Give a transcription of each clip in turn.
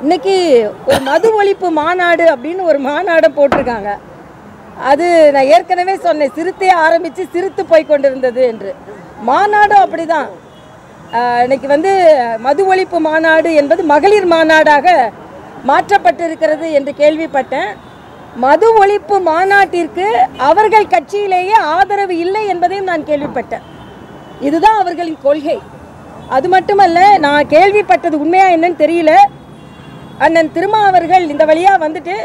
இன்னைக்கு ஒரு மது ஒழிப்பு மாநாடு அப்படின்னு ஒரு மாநாடு போட்டிருக்காங்க. அது நான் ஏற்கனவே சொன்னேன், சிறுத்தை ஆரம்பித்து சிறுத்து போய் கொண்டிருந்தது என்று. மாநாடும் அப்படிதான். இன்னைக்கு மது ஒழிப்பு மாநாடு என்பது மகளிர் மாநாடாக மாற்றப்பட்டிருக்கிறது என்று கேள்விப்பட்டேன். மது ஒழிப்பு மாநாட்டிற்கு அவர்கள் கட்சியிலேயே ஆதரவு இல்லை என்பதையும் நான் கேள்விப்பட்டேன். இதுதான் அவர்களின் கொள்கை. அது மட்டுமல்ல, நான் கேள்விப்பட்டது உண்மையா என்னன்னு தெரியல, அண்ணன் திருமா அவர்கள் இந்த வழியாக வந்துட்டு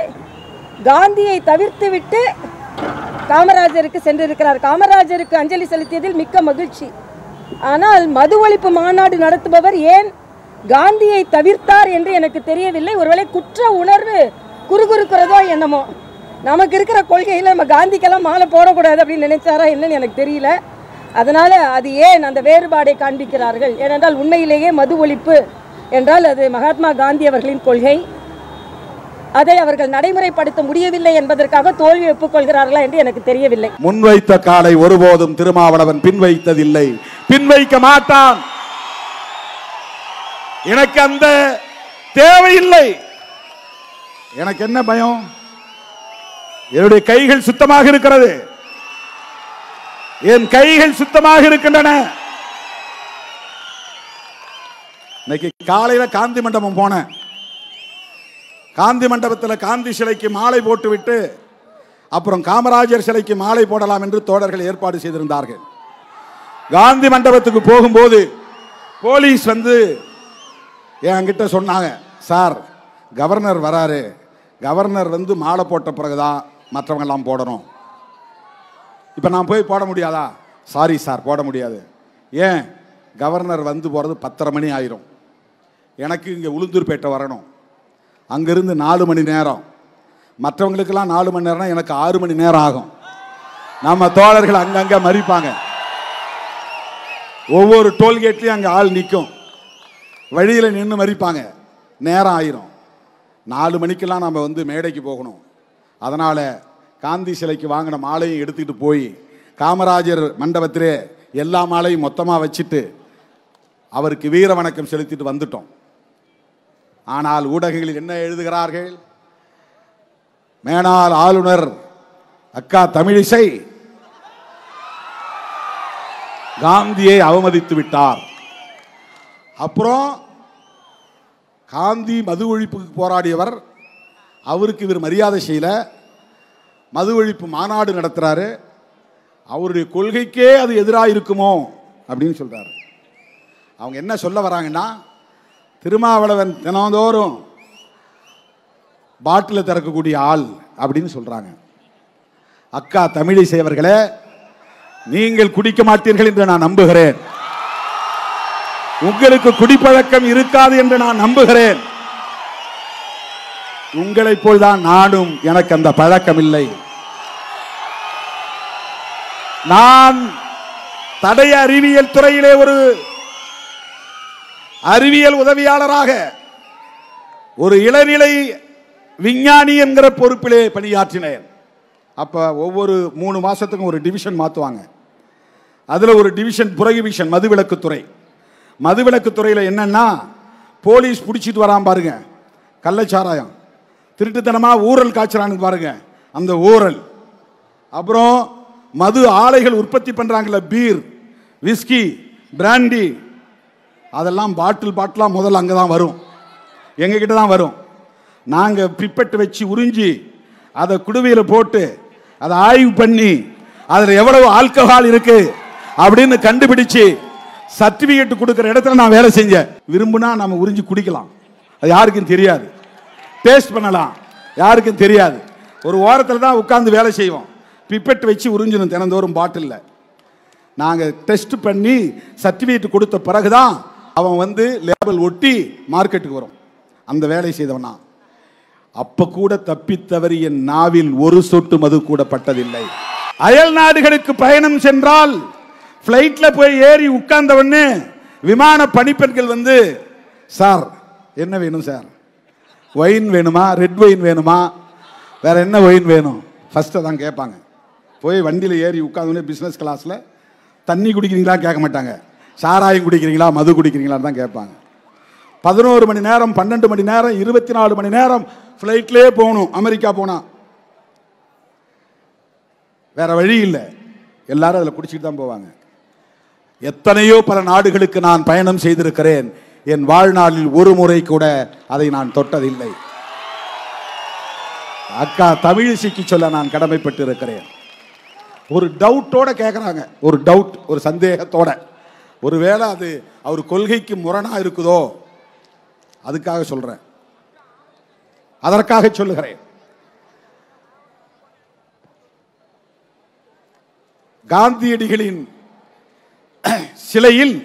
காந்தியை தவிர்த்து விட்டு காமராஜருக்கு சென்றிருக்கிறார். காமராஜருக்கு அஞ்சலி செலுத்தியதில் மிக்க மகிழ்ச்சி. ஆனால் மது ஒழிப்பு மாநாடு நடத்துபவர் ஏன் காந்தியை தவிர்த்தார் என்று எனக்கு தெரியவில்லை. ஒருவேளை குற்ற உணர்வு குறுகுறுக்கிறதோ என்னமோ. நமக்கு இருக்கிற கொள்கையில் நம்ம காந்திக்கெல்லாம் மாலை போடக்கூடாது அப்படின்னு நினைச்சாரா என்னன்னு எனக்கு தெரியல. அதனால் அது ஏன் அந்த வேறுபாடை காண்பிக்கிறார்கள்? ஏனென்றால் உண்மையிலேயே மது ஒழிப்பு என்றால் அது மகாத்மா காந்தி அவர்களின் கொள்கை. அதை அவர்கள் நடைமுறைப்படுத்த முடியவில்லை என்பதற்காக தோல்வி ஒப்புக்கொள்கிறார்களா என்று எனக்கு தெரியவில்லை. முன்வைத்த காலை ஒருபோதும் திருமாவளவன் பின்வைத்ததில்லை, பின்வைக்க மாட்டான். எனக்கு அந்த தேவையில்லை. எனக்கு என்ன பயம்? என்னுடைய கைகள் சுத்தமாக இருக்கிறது. என் கைகள் சுத்தமாக இருக்கின்றன. இன்னைக்கு காலையில காந்தி மண்டபம் போனேன். காந்தி மண்டபத்தில் காந்தி சிலைக்கு மாலை போட்டுவிட்டு அப்புறம் காமராஜர் சிலைக்கு மாலை போடலாம் என்று தோழர்கள் ஏற்பாடு செய்திருந்தார்கள். காந்தி மண்டபத்துக்கு போகும்போது போலீஸ் என்கிட்ட சொன்னாங்க, சார் கவர்னர் வராரு, கவர்னர் மாலை போட்ட பிறகுதான் மற்றவங்க எல்லாம் போடணும். இப்போ நான் போய் போட முடியாதா? சாரி சார், போட முடியாது. ஏன்? கவர்னர் போகிறது 10:30 மணி ஆயிரும். எனக்கு இங்கே உளுந்தூர்பேட்டை வரணும். அங்கிருந்து 4 மணி நேரம். மற்றவங்களுக்கெல்லாம் 4 மணி நேரம், எனக்கு 6 மணி நேரம் ஆகும். நம்ம தோழர்கள் அங்கங்கே மறிப்பாங்க. ஒவ்வொரு டோல்கேட்லையும் அங்கே ஆள் நிற்கும், வழியில் நின்று மறிப்பாங்க. நேரம் ஆயிரும். 4 மணிக்கெல்லாம் நம்ம மேடைக்கு போகணும். அதனால் காந்தி சிலைக்கு வாங்கின மாலையும் எடுத்துக்கிட்டு போய் காமராஜர் மண்டபத்திலே எல்லா மாலையும் மொத்தமாக வச்சுட்டு அவருக்கு வீர வணக்கம் செலுத்திட்டு வந்துட்டோம். ஆனால் ஊடகங்களில் என்ன எழுதுகிறார்கள்? மேனாள் ஆளுநர் அக்கா தமிழிசை காந்தியை அவமதித்து விட்டார். அப்புறம் காந்தி மது ஒழிப்புக்கு போராடியவர், அவருக்கு இவர் மரியாதை செய்யல, மது ஒழிப்பு மாநாடு நடத்துறாரு, அவருடைய கொள்கைக்கே அது எதிராக இருக்குமோ அப்படின்னு சொல்றாரு. அவங்க என்ன சொல்ல வராங்கன்னா, திருமாவளவன் தினந்தோறும் பாட்டில் திறக்கக்கூடிய ஆள் அப்படின்னு சொல்றாங்க. அக்கா தமிழிசை அவர்களே, நீங்கள் குடிக்க மாட்டீர்கள் என்று நான் நம்புகிறேன். உங்களுக்கு குடிப்பழக்கம் இருக்காது என்று நான் நம்புகிறேன். உங்களை போல்தான் நானும், எனக்கு அந்த பழக்கம் இல்லை. நான் தடய அறிவியல் துறையிலே ஒரு அறிவியல் உதவியாளராக, ஒரு இளநிலை விஞ்ஞானி என்கிற பொறுப்பிலே பணியாற்றினேன். அப்ப ஒவ்வொரு 3 மாசத்துக்கும் ஒரு டிவிஷன் மாற்றுவாங்க. அதுல ஒரு டிவிஷன் புரோகிபிஷன், மதுவிலக்குத்துறை. மதுவிலக்குத்துறையில் என்னன்னா, போலீஸ் பிடிச்சிட்டு வரான் பாருங்க கள்ளச்சாராயம், திருட்டுத்தனமா ஊரல் காய்ச்சறான்னு பாருங்க அந்த ஊரல். அப்புறம் மது ஆலைகள் உற்பத்தி பண்றாங்கல்ல, பீர், விஸ்கி, பிராண்டி, அதெல்லாம் பாட்டிலா முதல்ல அங்கே தான் வரும், எங்ககிட்ட தான் வரும். நாங்கள் பிப்பெட்டு வச்சு உறிஞ்சி அதை குடுவையில் போட்டு அதை ஆய்வு பண்ணி அதில் எவ்வளவு ஆல்கஹால் இருக்கு அப்படின்னு கண்டுபிடிச்சு சர்டிபிகேட் கொடுக்குற இடத்துல நான் வேலை செஞ்சேன். விரும்புனா நம்ம உறிஞ்சி குடிக்கலாம், அது யாருக்கும் தெரியாது. டேஸ்ட் பண்ணலாம், யாருக்கும் தெரியாது. ஒரு ஓரத்தில் தான் உட்கார்ந்து வேலை செய்வோம். பிப்பெட் வச்சு உறிஞ்சணும் தினந்தோறும் பாட்டில். நாங்கள் டெஸ்ட் பண்ணி சர்டிஃபிகேட் கொடுத்த பிறகுதான் அவன் லேபிள் ஒட்டி மார்க்கெட்டுக்கு வரும். அந்த வேலை செய்தவனா. அப்ப கூட தப்பித்தவரி என் நாவில் ஒரு சொட்டு மது கூட பட்டதில்லை. அயல் நாடுகளுக்கு பயணம் சென்றால் பிளைட்ல போய் ஏறி உட்கார்ந்தவொடனே விமான பணிப்பெண்கள் சார் என்ன வேணும் சார்? ஒயின் வேணுமா, ரெட் ஒயின் வேணுமா, வேற என்ன ஒயின் வேணும் ஃபர்ஸ்ட் தான் கேட்பாங்க. போய் வண்டியில் ஏறி உட்கார்ந்தோடனே பிஸ்னஸ் கிளாஸில் தண்ணி குடிக்கிறீங்களா கேட்க மாட்டாங்க, சாராயம் குடிக்கிறீங்களா மது குடிக்கிறீங்களா தான் கேட்பாங்க. 11 மணி நேரம், 12 மணி நேரம், 24 மணி நேரம் ஃப்ளைட்லேயே போகணும். அமெரிக்கா போனா வேற வழி இல்லை, எல்லாரும் அதில் குடிச்சிட்டு தான் போவாங்க. எத்தனையோ பல நாடுகளுக்கு நான் பயணம் செய்திருக்கிறேன். என் வாழ்நாளில் ஒரு முறை கூட அதை நான் தொட்டதில்லை. அக்கா தமிழிசைக்கு சொல்ல நான் கடமைப்பட்டு இருக்கிறேன். ஒரு டவுட்டோட கேட்குறாங்க, ஒரு டவுட், ஒரு சந்தேகத்தோட, ஒருவேளை அது அவர் கொள்கைக்கு முரணா இருக்குதோ அதுக்காக சொல்றேன், அதற்காக சொல்லுகிறேன். காந்தியடிகளின் சிலையில்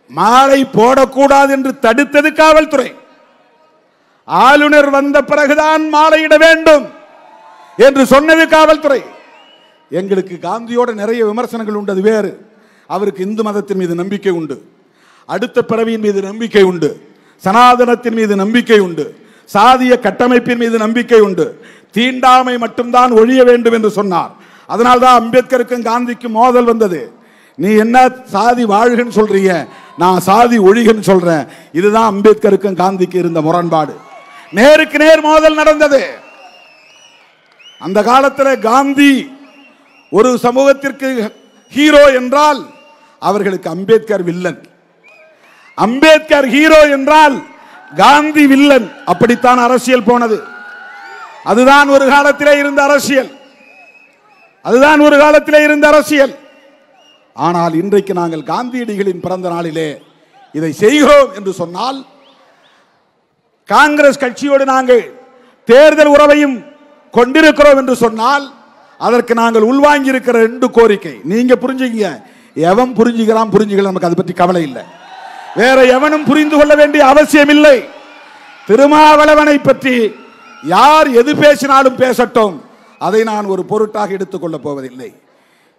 மாலை போடக்கூடாது என்று தடுத்தது காவல்துறை. ஆளுநர் வந்த பிறகுதான் மாலையிட வேண்டும் என்று சொன்னது காவல்துறை. எங்களுக்கு காந்தியோட நிறைய விமர்சனங்கள் உண்டு, அது வேறு. அவருக்கு இந்து மதத்தின் மீது நம்பிக்கை உண்டு, அடுத்த பிறவியின் மீது நம்பிக்கை உண்டு, சனாதனத்தின் மீது நம்பிக்கை உண்டு, சாதிய கட்டமைப்பின் மீது நம்பிக்கை உண்டு. தீண்டாமை மட்டும்தான் ஒழிய வேண்டும் என்று சொன்னார். அதனால்தான் அம்பேத்கருக்கும் காந்திக்கும் மோதல் வந்தது. நீ என்ன சாதி வாழ்கன்னு சொல்றீங்க, நான் சாதி ஒழிகன்னு சொல்றேன். இதுதான் அம்பேத்கருக்கும் காந்திக்கு இருந்த முரண்பாடு. நேருக்கு நேர் மோதல் நடந்தது. அந்த காலத்தில் காந்தி ஒரு சமூகத்திற்கு ஹீரோ என்றால் அவர்களுக்கு அம்பேத்கர் வில்லன், அம்பேத்கர் ஹீரோ என்றால் காந்தி வில்லன். அப்படித்தான் அரசியல் போனது. அதுதான் ஒரு காலத்திலே இருந்த அரசியல், அதுதான் ஒரு காலத்திலே இருந்த அரசியல். ஆனால் இன்றைக்கு நாங்கள் காந்தியடிகளின் பிறந்த நாளிலே இதை செய்கிறோம் என்று சொன்னால், காங்கிரஸ் கட்சியோடு நாங்கள் தேர்தல் உறவையும் கொண்டிருக்கிறோம் என்று சொன்னால், அதற்கு நாங்கள் உள்வாங்கி இருக்கிற 2 கோரிக்கை நீங்க புரிஞ்சுங்க. எவன் புரிஞ்சுக்கிறான் புரிஞ்சுக்கலாம், நமக்கு அதை பற்றி கவலை இல்லை. வேற எவனும் புரிந்து கொள்ள வேண்டிய அவசியம் இல்லை. திருமாவளவனை பற்றி யார் எது பேசினாலும் பேசட்டும், அதை நான் ஒரு பொருட்டாக எடுத்துக்கொள்ள போவதில்லை.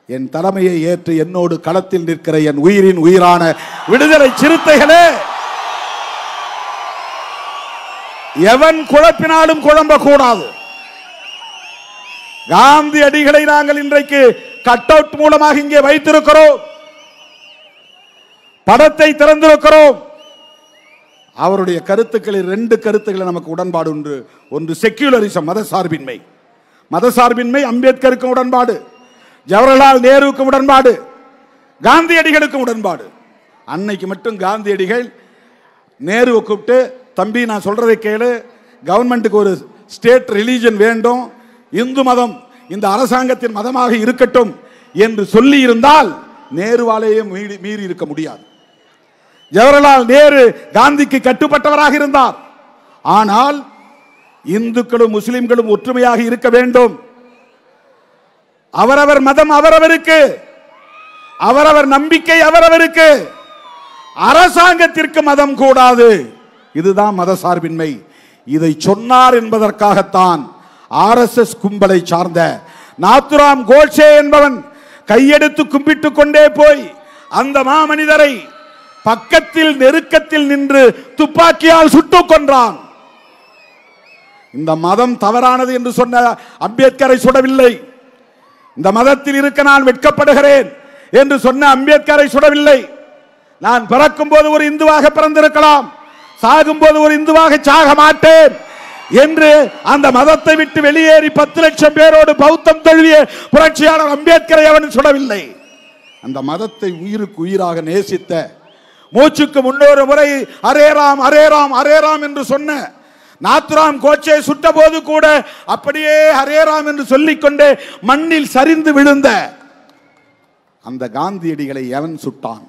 என் தலைமையை ஏற்று என்னோடு களத்தில் நிற்கிற என் உயிரின் உயிரான விடுதலை சிறுத்தைகளே, எவன் குழப்பினாலும் குழம்ப கூடாது. காந்தியடிகளை நாங்கள் இன்றைக்கு கட் அவுட் மூலமாக இங்கே வைத்திருக்கிறோம், படத்தை திறந்திருக்கிறோம். அவருடைய கருத்துக்களில் 2 கருத்துக்களை நமக்கு உடன்பாடு உண்டு. ஒன்று செக்யூலரிசம், மதசார்பின்மை. மதசார்பின்மை அம்பேத்கருக்கு உடன்பாடு, ஜவஹர்லால் நேருவுக்கு உடன்பாடு, காந்தியடிகளுக்கு உடன்பாடு. அன்னைக்கு மட்டும் காந்தியடிகள் நேருவை கூப்பிட்டு, தம்பி நான் சொல்றதை கேளு, கவர்மெண்ட்டுக்கு ஒரு ஸ்டேட் ரிலீஜன் வேண்டும், இந்து மதம் இந்த அரசாங்கத்தின் மதமாக இருக்கட்டும் என்று சொல்லி இருந்தால் நேருவாலேயே மீறி இருக்க முடியாது. ஜவஹர்லால் நேரு காந்திக்கு கட்டுப்பட்டவராக இருந்தார். ஆனால் இந்துக்களும் முஸ்லிம்களும் ஒற்றுமையாக இருக்க வேண்டும், அவரவர் மதம் அவரவருக்கு, அவரவர் நம்பிக்கை அவரவருக்கு, அரசாங்கத்திற்கு மதம் கூடாது. இதுதான் மதசார்பின்மை. இதை சொன்னார் என்பதற்காகத்தான் RSS கும்பலை சார்ந்த நாத்துராம் கோட்சே என்பவன் கையெடுத்து கும்பிட்டுக் கொண்டே போய் அந்த மாமனிதரை பக்கத்தில் நெருக்கத்தில் நின்று துப்பாக்கியால் சுட்டுக் கொன்றான். இந்த மதம் தவறானது என்று சொன்ன அம்பேத்கரை சுடவில்லை. இந்த மதத்தில் இருக்க நான் வெட்கப்படுகிறேன் என்று சொன்ன அம்பேத்கரை சுடவில்லை. நான் பிறக்கும் போது ஒரு இந்துவாக பிறந்திருக்கலாம், சாகும் போது ஒரு இந்துவாக சாக மாட்டேன் என்று அந்த மதத்தை விட்டு வெளியேறி 10 லட்சம் பேரோடு பௌத்தம் தழுவிய புரட்சியாளர் அம்பேத்கரை அவன் சுடவில்லை. அந்த மதத்தை உயிருக்கு உயிராக நேசித்த, மூச்சுக்கு முன்னொரு முறை array Ram array Ram array Ram என்று சொன்ன நாத்துராம் கோட்சே சுட்ட போது கூட அப்படியே ஹரே ராம் என்று சொல்லிக்கொண்டே மண்ணில் சரிந்து விழுந்த அந்த காந்தியடிகளை எவன் சுட்டான்?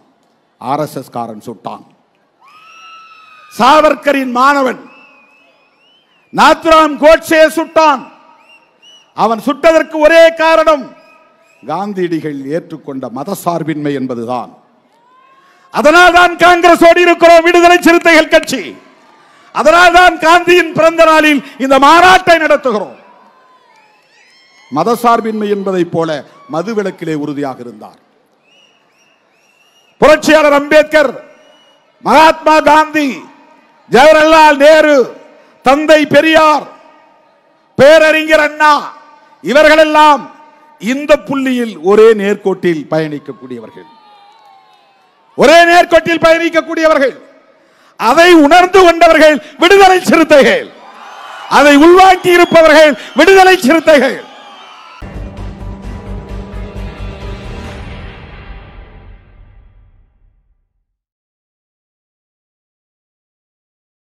RSS காரன் சுட்டான். சாவர்கரின் மாணவன் நாத்துராம் கோட்சே சுட்டான். அவன் சுட்டதற்கு ஒரே காரணம் காந்தியடிகள் ஏற்றுக்கொண்ட மதசார்பின்மை என்பதுதான். அதனால் தான் காங்கிரஸோடு இருக்கிறோம், விடுதலை சிறுத்தைகள் கட்சி. அதனால் தான் காந்தியின் பிறந்த நாளில் இந்த மாநாட்டை நடத்துகிறோம். மதசார்பின்மை என்பதை போல மதுவிலக்கிலே உறுதியாக இருந்தார் புரட்சியாளர் அம்பேத்கர், மகாத்மா காந்தி, ஜவஹர்லால் நேரு, தந்தை பெரியார், பேரறிஞர் அண்ணா, இவர்களெல்லாம் இந்த புள்ளியில் ஒரே நேர்கோட்டில் பயணிக்கக்கூடியவர்கள், ஒரே நேர்கோட்டில் பயணிக்கக்கூடியவர்கள். அதை உணர்ந்து கொண்டவர்கள் விடுதலை சிறுத்தைகள், அதை உள்வாங்கி இருப்பவர்கள் விடுதலை சிறுத்தைகள்.